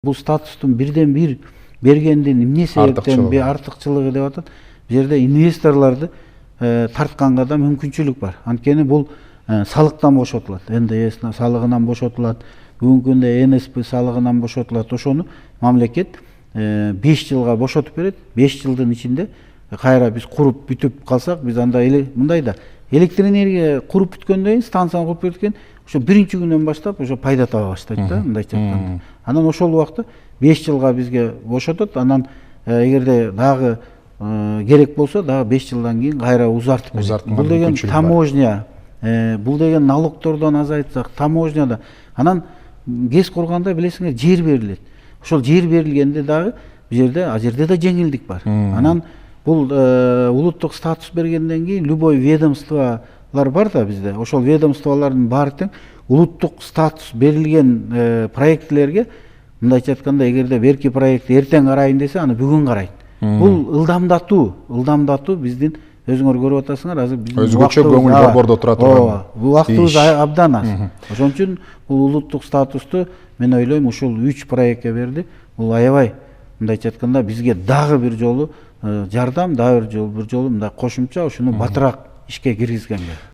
Бул статустун бирден бир бергендин эмне себептен bir артыкчылыгы деп атат. Бул жерде инвесторлорду тартканга да мүмкүнчүлүк бар. Анткени бул салыктан бошотулат. НДС салыгынан бошотулат. Бүгүнкү күндө НСП салыгынан бошотулат. Ошону мамлекет 5 жылга бошотуп берет. 5 жылдын ичинде кайра биз куруп бүтүп калсак, биз анда мындай да электр энергия куруп бүткөндөн кийин, станцияны куруп бүткөндөн кийин ошо биринчи күндөн баштап ошо пайда таба баштайт да, мындайча айтканда. Анан ошол убакта 5 жылга бизге бошотот. Анан эгерде дагы керек болсо дагы 5 жылдан кийин кайра узартып берет. Бул деген таможня, бул деген налогтордон азайтсак, таможняда. Анан ГЭС курганда билесиңер, жер берилет. Ошол жер берилгенде дагы бул жерде да жеңилдик бар. Анан бул улуттук статус бергенден кийин любой ведомстволор бар да бизде. Ошол ведомстволордун баары тең улуттук статус берилген проектлерге, мындайча айтканда, эгерде берки проект эртең карайын десе, аны бүгүн карайт. Бул ылдамдатуу биздин, өзүңөр көрүп атасыңар, азыр биздин өзгөчө көңүл борбордо тура турган. Бул убактыбыз абдан аз. Ошон үчүн бул улуттук статусту мен ойлойм ушул 3 проектке берди. Бул аябай, мындайча айтканда, бизге дагы бир жолу жардам, дагы бир жолу мындай кошумча ушуну батыраак ишке киргизгенге.